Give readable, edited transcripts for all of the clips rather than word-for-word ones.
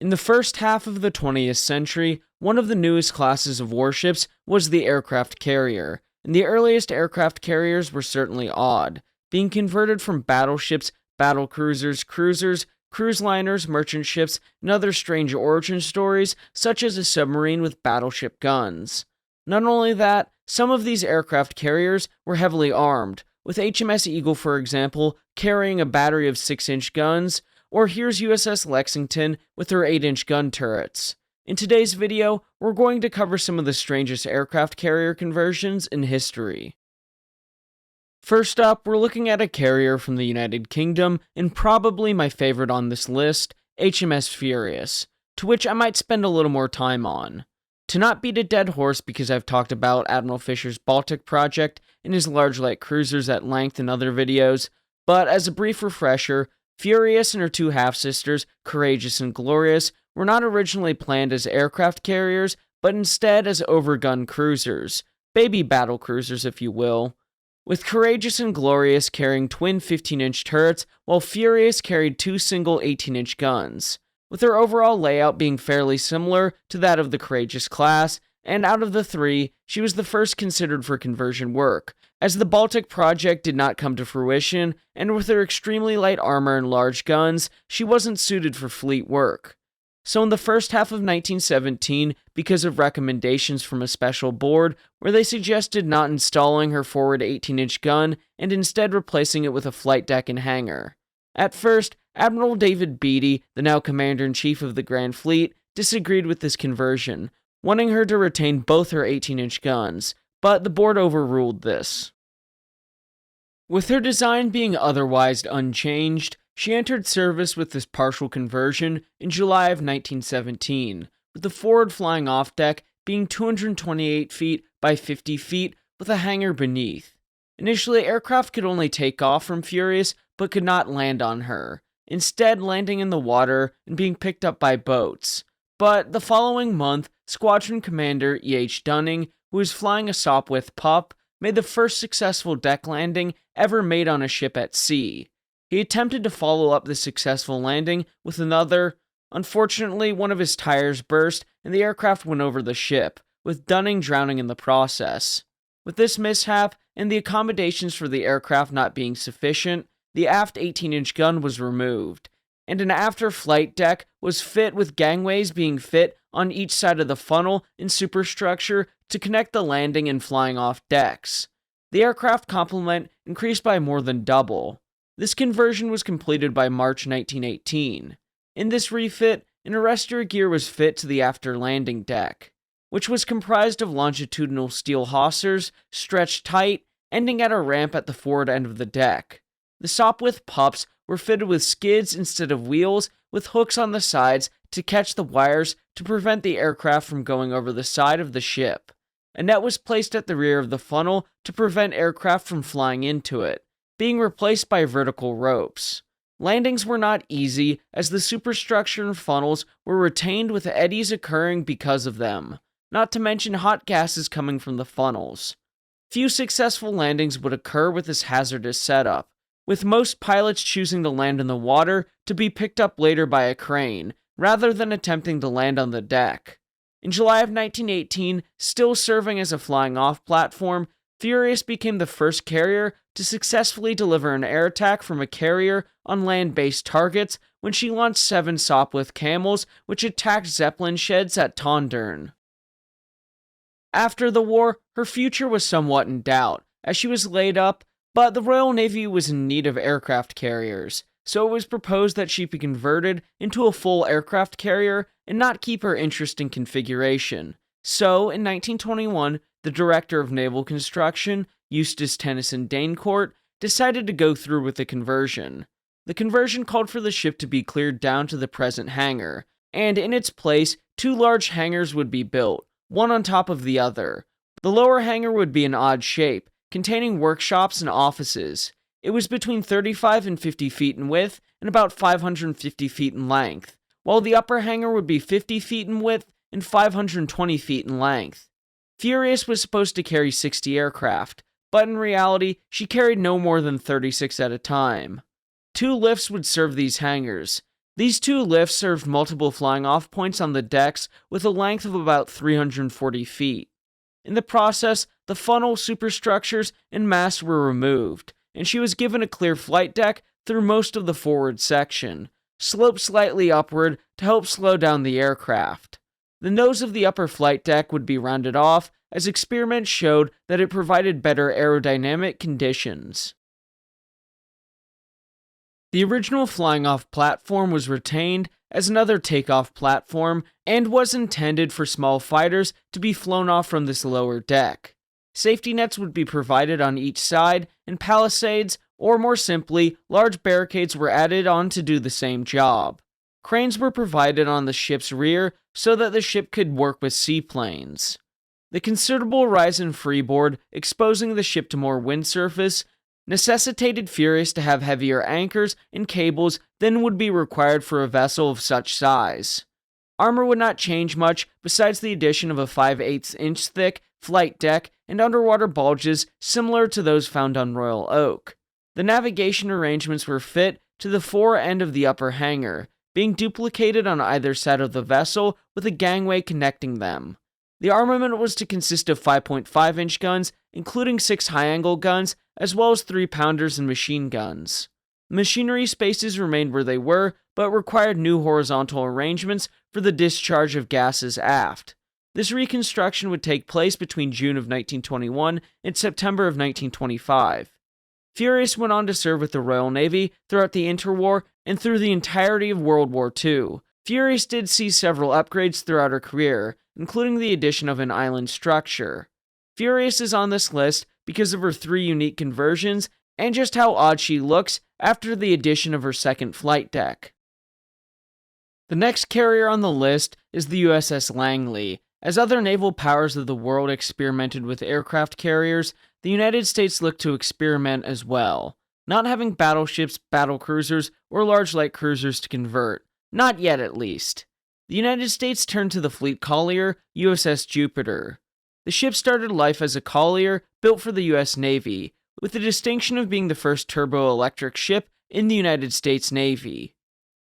In the first half of the 20th century, one of the newest classes of warships was the aircraft carrier, and the earliest aircraft carriers were certainly odd, being converted from battleships, battlecruisers, cruisers, cruise liners, merchant ships, and other strange origin stories, such as a submarine with battleship guns. Not only that, some of these aircraft carriers were heavily armed, with HMS Eagle, for example, carrying a battery of 6-inch guns, or here's USS Lexington with her 8-inch gun turrets. In today's video, we're going to cover some of the strangest aircraft carrier conversions in history. First up, we're looking at a carrier from the United Kingdom, and probably my favorite on this list, HMS Furious, to which I might spend a little more time on. To not beat a dead horse because I've talked about Admiral Fisher's Baltic project and his large light cruisers at length in other videos, but as a brief refresher, Furious and her two half-sisters, Courageous and Glorious, were not originally planned as aircraft carriers, but instead as overgun cruisers, baby battle cruisers if you will, with Courageous and Glorious carrying twin 15-inch turrets, while Furious carried two single 18-inch guns, with their overall layout being fairly similar to that of the Courageous class, and out of the three, she was the first considered for conversion work, as the Baltic project did not come to fruition, and with her extremely light armor and large guns, she wasn't suited for fleet work. So in the first half of 1917, because of recommendations from a special board, where they suggested not installing her forward 18-inch gun, and instead replacing it with a flight deck and hangar. At first, Admiral David Beatty, the now Commander-in-Chief of the Grand Fleet, disagreed with this conversion, wanting her to retain both her 18-inch guns, but the board overruled this. With her design being otherwise unchanged, she entered service with this partial conversion in July of 1917, with the forward flying off deck being 228 feet by 50 feet with a hangar beneath. Initially, aircraft could only take off from Furious, but could not land on her, instead landing in the water and being picked up by boats. But the following month, Squadron Commander E.H. Dunning, who was flying a Sopwith Pup, made the first successful deck landing ever made on a ship at sea. He attempted to follow up the successful landing with another. Unfortunately, one of his tires burst and the aircraft went over the ship, with Dunning drowning in the process. With this mishap, and the accommodations for the aircraft not being sufficient, the aft 18-inch gun was removed, and an after-flight deck was fit with gangways being fit on each side of the funnel and superstructure to connect the landing and flying off decks. The aircraft complement increased by more than double. This conversion was completed by March 1918. In this refit, an arrestor gear was fit to the after landing deck, which was comprised of longitudinal steel hawsers stretched tight, ending at a ramp at the forward end of the deck. The Sopwith Pups were fitted with skids instead of wheels, with hooks on the sides to catch the wires to prevent the aircraft from going over the side of the ship. A net was placed at the rear of the funnel to prevent aircraft from flying into it, being replaced by vertical ropes. Landings were not easy, as the superstructure and funnels were retained with eddies occurring because of them, not to mention hot gases coming from the funnels. Few successful landings would occur with this hazardous setup, with most pilots choosing to land in the water to be picked up later by a crane, rather than attempting to land on the deck. In July of 1918, still serving as a flying-off platform, Furious became the first carrier to successfully deliver an air attack from a carrier on land-based targets when she launched 7 Sopwith Camels, which attacked Zeppelin sheds at Tondern. After the war, her future was somewhat in doubt, as she was laid up, but the Royal Navy was in need of aircraft carriers, so it was proposed that she be converted into a full aircraft carrier and not keep her interesting configuration. So, in 1921, the Director of Naval Construction, Eustace Tennyson Danecourt, decided to go through with the conversion. The conversion called for the ship to be cleared down to the present hangar, and in its place, 2 large hangars would be built, one on top of the other. The lower hangar would be an odd shape, containing workshops and offices. It was between 35 and 50 feet in width and about 550 feet in length, while the upper hangar would be 50 feet in width and 520 feet in length. Furious was supposed to carry 60 aircraft, but in reality, she carried no more than 36 at a time. 2 lifts would serve these hangars. These two lifts served multiple flying-off points on the decks with a length of about 340 feet. In the process, the funnel, superstructures, and mast were removed, and she was given a clear flight deck through most of the forward section, sloped slightly upward to help slow down the aircraft. The nose of the upper flight deck would be rounded off, as experiments showed that it provided better aerodynamic conditions. The original flying-off platform was retained as another takeoff platform and was intended for small fighters to be flown off from this lower deck. Safety nets would be provided on each side, and palisades, or more simply, large barricades were added on to do the same job. Cranes were provided on the ship's rear so that the ship could work with seaplanes. The considerable rise in freeboard, exposing the ship to more wind surface, necessitated Furious to have heavier anchors and cables than would be required for a vessel of such size. Armor would not change much besides the addition of a 5/8 inch thick flight deck and underwater bulges similar to those found on Royal Oak. The navigation arrangements were fit to the fore end of the upper hangar, being duplicated on either side of the vessel with a gangway connecting them. The armament was to consist of 5.5 inch guns, including 6 high-angle guns, as well as 3-pounders and machine guns. The machinery spaces remained where they were, but required new horizontal arrangements for the discharge of gases aft. This reconstruction would take place between June of 1921 and September of 1925. Furious went on to serve with the Royal Navy throughout the interwar and through the entirety of World War II. Furious did see several upgrades throughout her career, including the addition of an island structure. Furious is on this list because of her 3 unique conversions and just how odd she looks after the addition of her second flight deck. The next carrier on the list is the USS Langley. As other naval powers of the world experimented with aircraft carriers, the United States looked to experiment as well, not having battleships, battlecruisers, or large light cruisers to convert. Not yet, at least. The United States turned to the fleet collier, USS Jupiter. The ship started life as a collier built for the U.S. Navy, with the distinction of being the first turbo-electric ship in the United States Navy.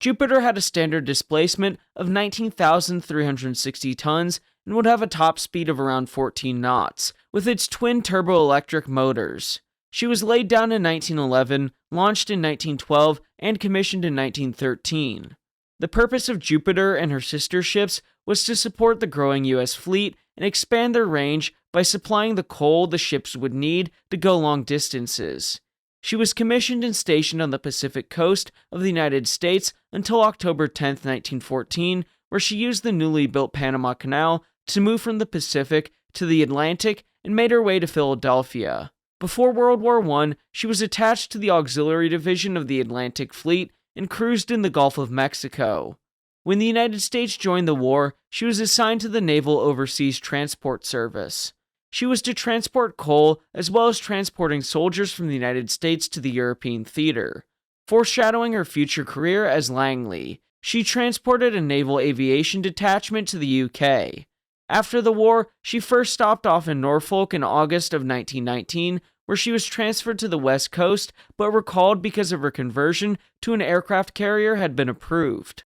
Jupiter had a standard displacement of 19,360 tons and would have a top speed of around 14 knots, with its twin turbo-electric motors. She was laid down in 1911, launched in 1912, and commissioned in 1913. The purpose of Jupiter and her sister ships was to support the growing U.S. fleet and expand their range by supplying the coal the ships would need to go long distances. She was commissioned and stationed on the Pacific coast of the United States until October 10, 1914, where she used the newly built Panama Canal to move from the Pacific to the Atlantic and made her way to Philadelphia. Before World War I, she was attached to the Auxiliary Division of the Atlantic Fleet and cruised in the Gulf of Mexico. When the United States joined the war, she was assigned to the Naval Overseas Transport Service. She was to transport coal as well as transporting soldiers from the United States to the European theater. Foreshadowing her future career as Langley, she transported a naval aviation detachment to the UK. After the war, she first stopped off in Norfolk in August of 1919, where she was transferred to the West Coast, but recalled because of her conversion to an aircraft carrier had been approved.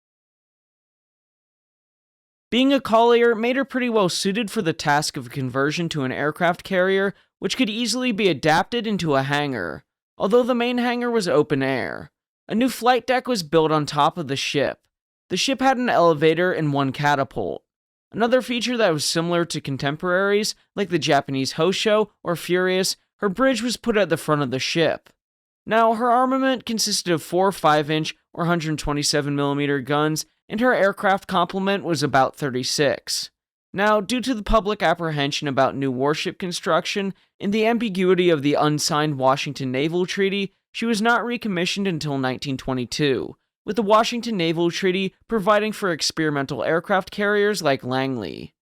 Being a collier made her pretty well suited for the task of conversion to an aircraft carrier, which could easily be adapted into a hangar, although the main hangar was open air. A new flight deck was built on top of the ship. The ship had an elevator and 1 catapult. Another feature that was similar to contemporaries, like the Japanese Hosho or Furious, her bridge was put at the front of the ship. Now, her armament consisted of 4 5-inch or 127mm guns, and her aircraft complement was about 36. Now, due to the public apprehension about new warship construction and the ambiguity of the unsigned Washington Naval Treaty, she was not recommissioned until 1922, with the Washington Naval Treaty providing for experimental aircraft carriers like Langley.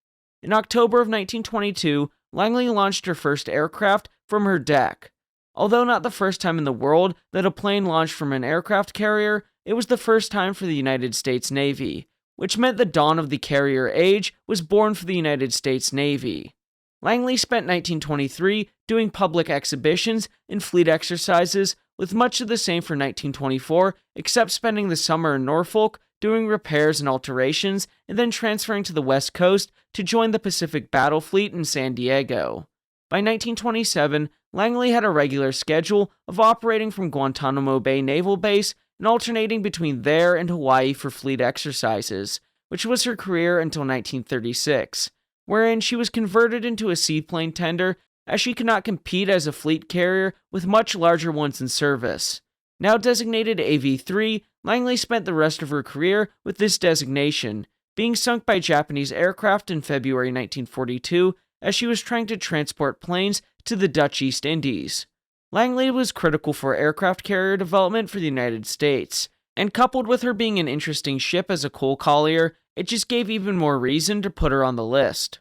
In October of 1922, Langley launched her first aircraft from her deck. Although not the first time in the world that a plane launched from an aircraft carrier, it was the first time for the United States Navy, which meant the dawn of the carrier age was born for the United States Navy. Langley spent 1923 doing public exhibitions and fleet exercises, with much of the same for 1924, except spending the summer in Norfolk doing repairs and alterations, and then transferring to the West Coast to join the Pacific Battle Fleet in San Diego. By 1927, Langley had a regular schedule of operating from Guantanamo Bay Naval Base and alternating between there and Hawaii for fleet exercises, which was her career until 1936, wherein she was converted into a seaplane tender as she could not compete as a fleet carrier with much larger ones in service. Now designated AV-3, Langley spent the rest of her career with this designation, being sunk by Japanese aircraft in February 1942 as she was trying to transport planes to the Dutch East Indies. Langley was critical for aircraft carrier development for the United States, and coupled with her being an interesting ship as a coal collier, it just gave even more reason to put her on the list.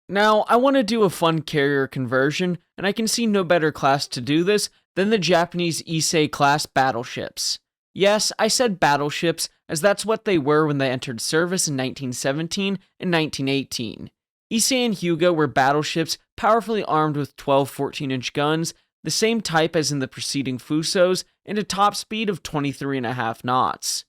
Now, I want to do a fun carrier conversion, and I can see no better class to do this than the Japanese Ise Class battleships. Yes, I said battleships, as that's what they were when they entered service in 1917 and 1918. Ise and Hyuga were battleships powerfully armed with 12 14-inch guns, the same type as in the preceding Fusos, and a top speed of 23.5 knots.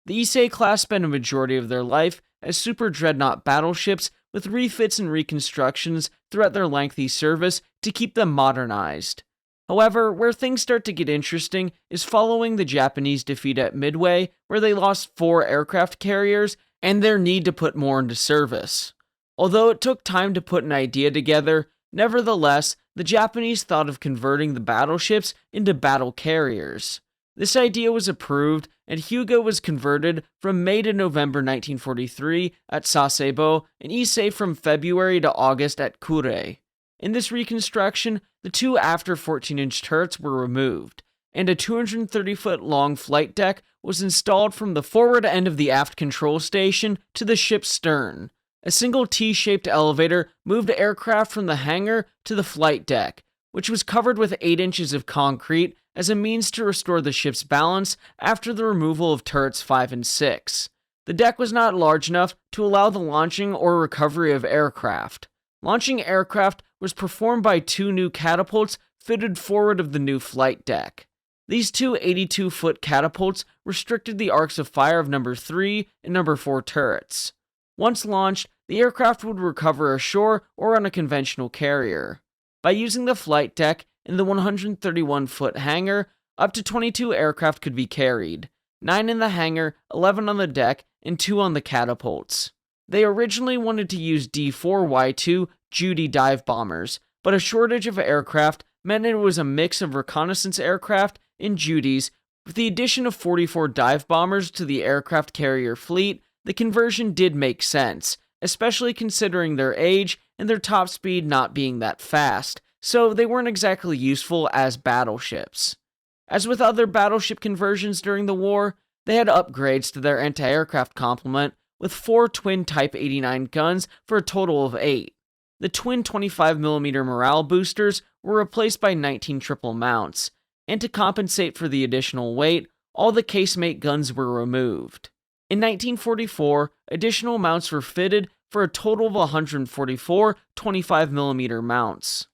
The Ise class spent a majority of their life as super dreadnought battleships with refits and reconstructions throughout their lengthy service to keep them modernized. However, where things start to get interesting is following the Japanese defeat at Midway, where they lost 4 aircraft carriers, and their need to put more into service. Although it took time to put an idea together, nevertheless, the Japanese thought of converting the battleships into battle carriers. This idea was approved, and Hyuga was converted from May to November 1943 at Sasebo, and Ise from February to August at Kure. In this reconstruction, the 2 after 14-inch turrets were removed, and a 230-foot-long flight deck was installed from the forward end of the aft control station to the ship's stern. A single T-shaped elevator moved aircraft from the hangar to the flight deck, which was covered with 8 inches of concrete as a means to restore the ship's balance after the removal of turrets 5 and 6. The deck was not large enough to allow the launching or recovery of aircraft. Launching aircraft was performed by 2 new catapults fitted forward of the new flight deck. These 2 82-foot catapults restricted the arcs of fire of number 3 and number 4 turrets. Once launched, the aircraft would recover ashore or on a conventional carrier. By using the flight deck and the 131-foot hangar, up to 22 aircraft could be carried, 9 in the hangar, 11 on the deck, and 2 on the catapults. They originally wanted to use D-4Y2 Judy dive bombers, but a shortage of aircraft meant it was a mix of reconnaissance aircraft and Judys. With the addition of 44 dive bombers to the aircraft carrier fleet, the conversion did make sense, especially considering their age and their top speed not being that fast, so they weren't exactly useful as battleships. As with other battleship conversions during the war, they had upgrades to their anti-aircraft complement, with 4 twin Type 89 guns for a total of 8. The twin 25mm morale boosters were replaced by 19 triple mounts, and to compensate for the additional weight, all the casemate guns were removed. In 1944, additional mounts were fitted for a total of 144 25mm mounts.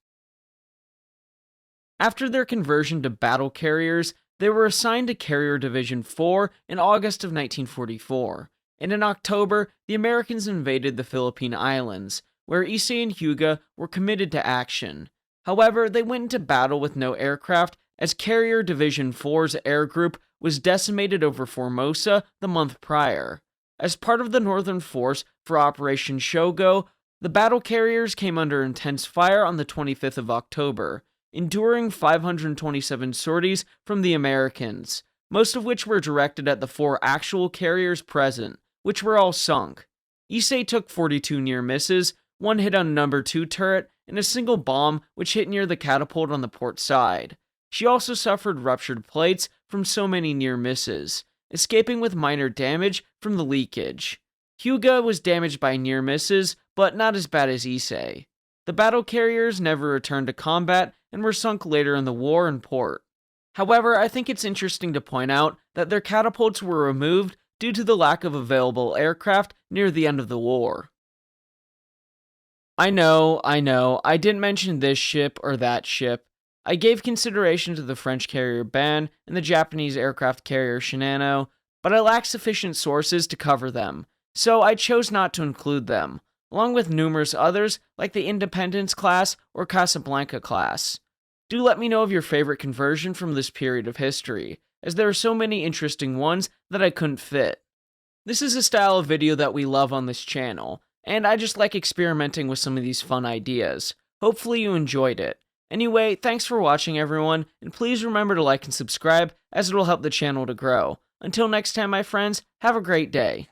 After their conversion to battle carriers, they were assigned to Carrier Division 4 in August of 1944, and in October, the Americans invaded the Philippine Islands, where Ise and Hyuga were committed to action. However, they went into battle with no aircraft, as Carrier Division 4's air group was decimated over Formosa the month prior. As part of the Northern Force for Operation Shogo, the battle carriers came under intense fire on the 25th of October, enduring 527 sorties from the Americans, most of which were directed at the 4 actual carriers present, which were all sunk. Ise took 42 near misses, 1 hit on number 2 turret, and a single bomb which hit near the catapult on the port side. She also suffered ruptured plates from so many near misses, escaping with minor damage from the leakage. Hyuga was damaged by near misses, but not as bad as Ise. The battle carriers never returned to combat and were sunk later in the war in port. However, I think it's interesting to point out that their catapults were removed due to the lack of available aircraft near the end of the war. I know, I didn't mention this ship or that ship. I gave consideration to the French carrier Ban and the Japanese aircraft carrier Shinano, but I lack sufficient sources to cover them, so I chose not to include them, along with numerous others like the Independence class or Casablanca class. Do let me know of your favorite conversion from this period of history, as there are so many interesting ones that I couldn't fit. This is a style of video that we love on this channel, and I just like experimenting with some of these fun ideas. Hopefully you enjoyed it. Anyway, thanks for watching everyone, and please remember to like and subscribe as it will help the channel to grow. Until next time my friends, have a great day.